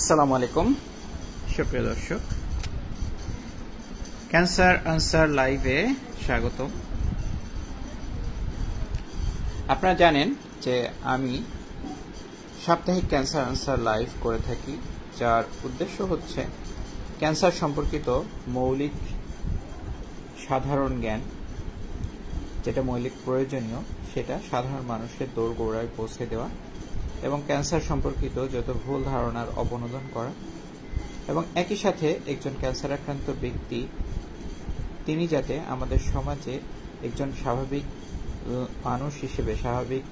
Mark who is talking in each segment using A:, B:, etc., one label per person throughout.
A: আসসালামু আলাইকুম সুপ্রিয় দর্শক, ক্যান্সার আনসার লাইভে স্বাগতম। আপনারা জানেন যে আমি সাপ্তাহিক ক্যান্সার আনসার লাইভ করে থাকি, যার উদ্দেশ্য হচ্ছে ক্যান্সার সম্পর্কিত মৌলিক সাধারণ জ্ঞান, যেটা মৌলিক প্রয়োজনীয় সেটা সাধারণ মানুষের দোরগোড়ায় পৌঁছে দেওয়া এবং ক্যান্সার সম্পর্কিত যত ভুল ধারণার অবনোদন করা, এবং একই সাথে একজন ক্যান্সার আক্রান্ত ব্যক্তি তিনি যাতে আমাদের সমাজে একজন স্বাভাবিক মানুষ হিসেবে, স্বাভাবিক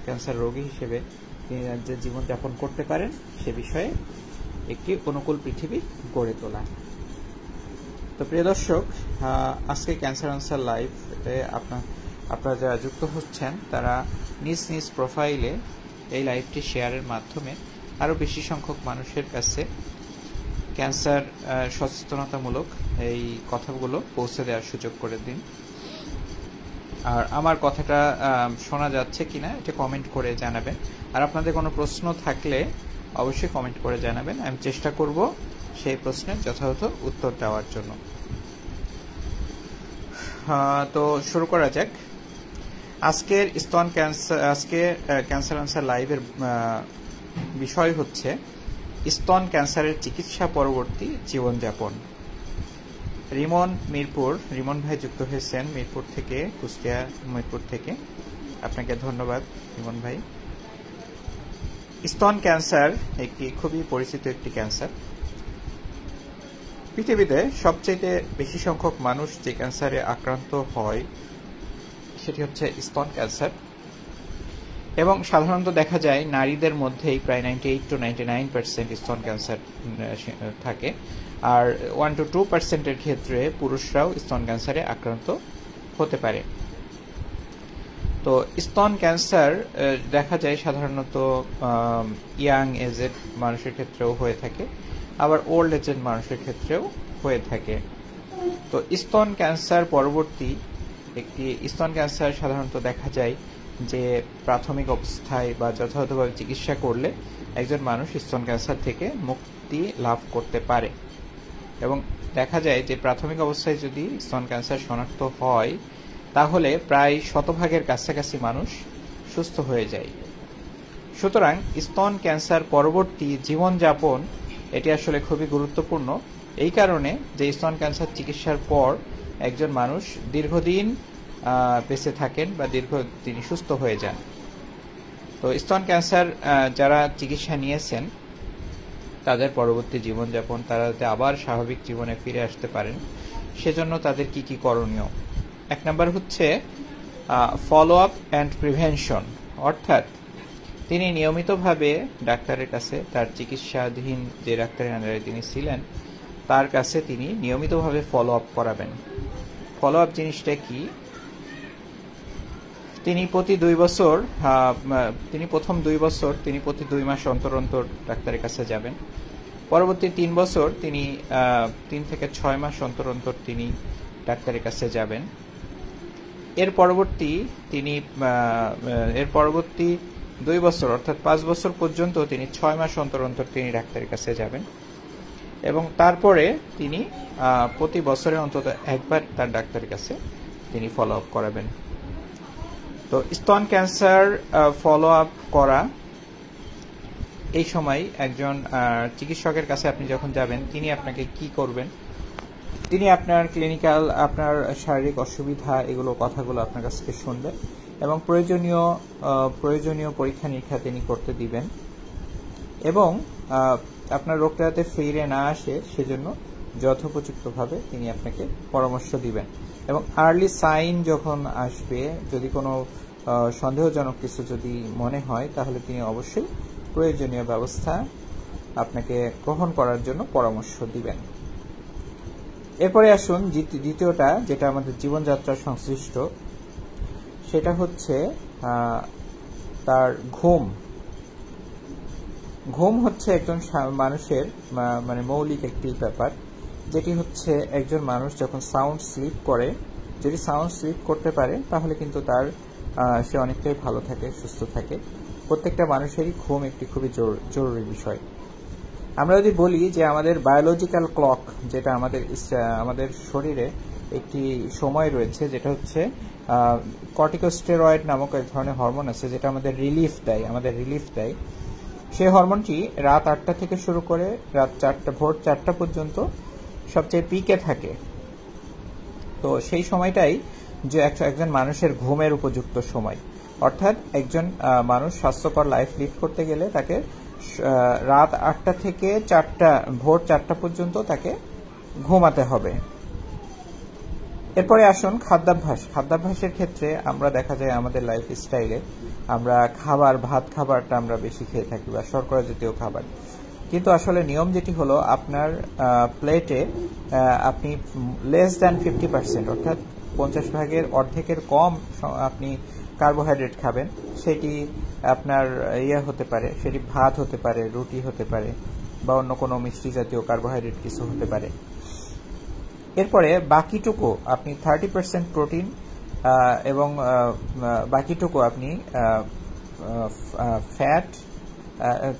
A: ক্যান্সার রোগী হিসেবে তিনি যে জীবনযাপন করতে পারেন সে বিষয়ে একটি অনুকূল পৃথিবী গড়ে তোলা। তো প্রিয় দর্শক, আজকে ক্যান্সার আনসার লাইভে আপনারা যারা যুক্ত হচ্ছেন তারা নিজ নিজ প্রোফাইলে এই লাইভটি শেয়ারের মাধ্যমে আরও বেশি সংখ্যক মানুষের কাছে ক্যান্সার সচেতনতামূলক এই কথাগুলো পৌঁছে দেওয়ার সুযোগ করে দিন। আর আমার কথাটা শোনা যাচ্ছে কিনা এটা কমেন্ট করে জানাবেন। আর আপনাদের কোনো প্রশ্ন থাকলে অবশ্যই কমেন্ট করে জানাবেন, আমি চেষ্টা করব সেই প্রশ্নের যথাযথ উত্তর দেওয়ার জন্য। তো শুরু করা যাক। আজকের ক্যান্সার আনসার লাইভের বিষয় হচ্ছে স্তন ক্যান্সারের চিকিৎসা পরবর্তী জীবনযাপন। রিমন ভাই যুক্ত হয়েছেন মিরপুর থেকে, কুষ্টিয়া মিরপুর থেকে। আপনাকে ধন্যবাদ রিমন ভাই। স্তন ক্যান্সার একটি খুবই পরিচিত একটি ক্যান্সার। পৃথিবীতে সবচেয়ে বেশি সংখ্যক মানুষ যে ক্যান্সারে আক্রান্ত হয় সেটি হচ্ছে স্তন ক্যান্সার, এবং সাধারণত দেখা যায় নারীদের মধ্যেই প্রায় 98 to 99% স্তন ক্যান্সার থাকে, আর 1 to 2% ক্ষেত্রে পুরুষরাও স্তন ক্যান্সারে আক্রান্ত হতে পারে। তো স্তন ক্যান্সার দেখা যায় সাধারণত ইয়াং এজেড মানুষের ক্ষেত্রেও হয়ে থাকে, আবার ওল্ড এজেড মানুষের ক্ষেত্রেও হয়ে থাকে। তো স্তন ক্যান্সার পরবর্তী স্তন ক্যান্সার সাধারণত দেখা যায় যে প্রাথমিক অবস্থায় বা যথাযথভাবে চিকিৎসা করলে একজন মানুষ স্তন ক্যান্সার থেকে মুক্তি লাভ করতে পারে, এবং দেখা যায় যে প্রাথমিক অবস্থায় যদি স্তন ক্যান্সার শনাক্ত হয় তাহলে প্রায় 100% কাছাকাছি মানুষ সুস্থ হয়ে যায়। সুতরাং স্তন ক্যান্সার পরবর্তী জীবনযাপন এটি আসলে খুবই গুরুত্বপূর্ণ, এই কারণে যে স্তন ক্যান্সার চিকিৎসার পর একজন মানুষ দীর্ঘদিন বেঁচে থাকেন বা তিনি সুস্থ হয়ে যান। তো স্তন ক্যান্সার যারা চিকিৎসা নিয়েছেন তাদের পরবর্তী জীবনযাপন, তারা যাতে আবার স্বাভাবিক জীবনে ফিরে আসতে পারেন সেজন্য তাদের কি কি করণীয়। 1 নম্বর হচ্ছে ফলো আপ অ্যান্ড প্রিভেনশন, অর্থাৎ তিনি নিয়মিতভাবে ডাক্তারের কাছে, তার চিকিৎসাধীন যে ডাক্তারের আন্ডারে তিনি ছিলেন তার কাছে তিনি নিয়মিতভাবে ফলো আপ করাবেন। ফলো আপ জিনিসটা কি? তিনি প্রতি 2 বছর, প্রথম 2 বছর তিনি প্রতি 2 মাস অন্তর অন্তর ডাক্তারের কাছে যাবেন। পরবর্তী 3 বছর তিনি 3 থেকে 6 মাস অন্তর অন্তর তিনি ডাক্তারের কাছে যাবেন। এর পরবর্তী 2 বছর অর্থাৎ 5 বছর পর্যন্ত তিনি 6 মাস অন্তর অন্তর তিনি ডাক্তারের কাছে যাবেন, এবং তারপরে তিনি প্রতি বছরে অন্তত একবার তার ডাক্তারের কাছে তিনি ফলো আপ করাবেন। তো স্তন ক্যান্সার ফলো আপ করা, এই সময় একজন চিকিৎসকের কাছে আপনি যখন যাবেন তিনি আপনাকে কি করবেন, তিনি আপনার ক্লিনিক্যাল, আপনার শারীরিক অসুবিধা, এগুলো কথাগুলো আপনার কাছ থেকে শুনবেন এবং প্রয়োজনীয় পরীক্ষা নিরীক্ষা তিনি করতে দিবেন, এবং আপনার রোগটা যাতে ফিরে না আসে সেজন্য যথোপযুক্তভাবে তিনি আপনাকে পরামর্শ দিবেন। এবং আর্লি সাইন যখন আসবে, যদি কোনো সন্দেহজনক কিছু যদি মনে হয় তাহলে তিনি অবশ্যই প্রয়োজনীয় ব্যবস্থা আপনাকে গ্রহণ করার জন্য পরামর্শ দিবেন। এরপরে আসুন দ্বিতীয়টা, যেটা আমাদের জীবনযাত্রা সংশ্লিষ্ট, সেটা হচ্ছে তার ঘুম। ঘুম হচ্ছে একজন মানুষের মৌলিক একটি ব্যাপার, যেটি হচ্ছে একজন মানুষ যখন সাউন্ড স্লিপ করে, যদি সাউন্ড স্লিপ করতে পারে তাহলে কিন্তু সে অনেকটাই ভালো থাকে, সুস্থ থাকে। প্রত্যেকটা মানুষেরই ঘুম একটি খুবই জরুরি বিষয়। আমরা যদি বলি যে আমাদের বায়োলজিক্যাল ক্লক, যেটা আমাদের শরীরে একটি সময় রয়েছে, যেটা হচ্ছে কর্টিকোস্টেরয়েড নামক এক ধরনের হরমোন আছে, যেটা আমাদের রিলিফ দেয়। সেই হরমোনটি রাত 8টা থেকে শুরু করে ভোর 4টা পর্যন্ত সবচেয়ে পিকে থাকে। তো সেই সময়টাই যে একজন মানুষের ঘুমের উপযুক্ত সময়, অর্থাৎ একজন মানুষ স্বাস্থ্যকর লাইফ লিড করতে গেলে তাকে রাত 8টা থেকে ভোর 4টা পর্যন্ত তাকে ঘুমাতে হবে। এরপরে আসুন খাদ্যাভ্যাসের ক্ষেত্রে আমরা দেখা যায় আমাদের লাইফ স্টাইলে আমরা ভাত খাবারটা আমরা বেশি খেয়ে থাকি, বা শর্করা জাতীয় খাবার। কিন্তু আসলে নিয়ম যেটি হলো, আপনার প্লেটে আপনি লেস দ্যান 50%, অর্থাৎ 50 ভাগের অর্ধেকের কম আপনি কার্বোহাইড্রেট খাবেন। সেটি আপনার হতে পারে, সেটি ভাত হতে পারে, রুটি হতে পারে, বা অন্য কোনো মিষ্টি জাতীয় কার্বোহাইড্রেট কিছু হতে পারে। এরপরে বাকিটুকু আপনি 30% প্রোটিন এবং বাকিটুকু আপনি ফ্যাট,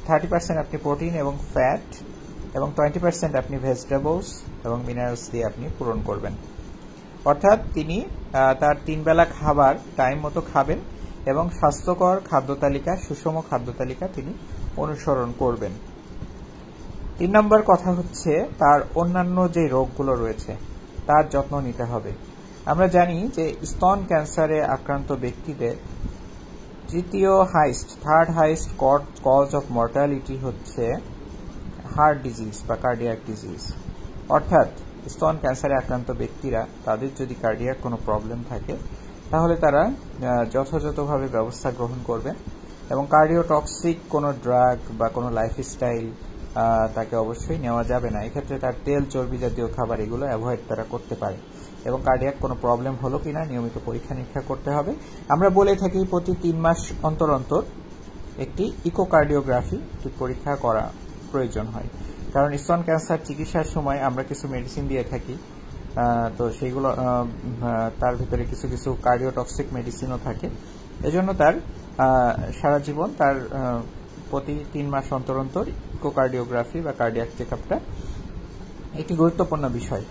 A: 30% আপনি প্রোটিন এবং ফ্যাট এবং 20% আপনি ভেজিটেবলস এবং মিনারেলস দিয়ে আপনি পূরণ করবেন। অর্থাৎ তিনি তার 3 বেলা খাবার টাইম মতো খাবেন এবং স্বাস্থ্যকর সুষম খাদ্য তালিকা তিনি অনুসরণ করবেন। 3 নম্বর কথা হচ্ছে তার অন্যান্য যে রোগগুলো রয়েছে তার যত্ন নিতে হবে। আমরা জানি যে স্তন ক্যান্সারে আক্রান্ত ব্যক্তিদের third highest cause of mortality হচ্ছে হার্ট ডিজিজ বা কার্ডিয়াক ডিজিজ। অর্থাৎ স্তন ক্যান্সারে আক্রান্ত ব্যক্তিরা, তাদের যদি কার্ডিয়াক কোনো প্রবলেম থাকে, তাহলে তারা যথাযথভাবে ব্যবস্থা গ্রহণ করবেন এবং কার্ডিওটক্সিক কোনো ড্রাগ বা কোনো লাইফস্টাইল তাকে অবশ্যই নেওয়া যাবে না। এক্ষেত্রে তার তেল, চর্বি জাতীয় খাবার এগুলো অ্যাভয়েড তারা করতে পারে। এবং কার্ডিয়াক কোনো প্রবলেম হলো কিনা নিয়মিত পরীক্ষা নিরীক্ষা করতে হবে। আমরা বলে থাকি প্রতি 3 মাস অন্তর একটি ইকোকার্ডিওগ্রাফি পরীক্ষা করা প্রয়োজন হয়, কারণ স্তন ক্যান্সার চিকিৎসার সময় আমরা কিছু মেডিসিন দিয়ে থাকি, তো সেইগুলো তার ভিতরে কিছু কিছু কার্ডিওটক্সিক মেডিসিনও থাকে। এজন্য তার সারা জীবন তার প্রতি 3 মাস অন্তর ইকোকার্ডিওগ্রাফি বা কার্ডিয়াক চেকআপটা একটি গুরুত্বপূর্ণ বিষয়।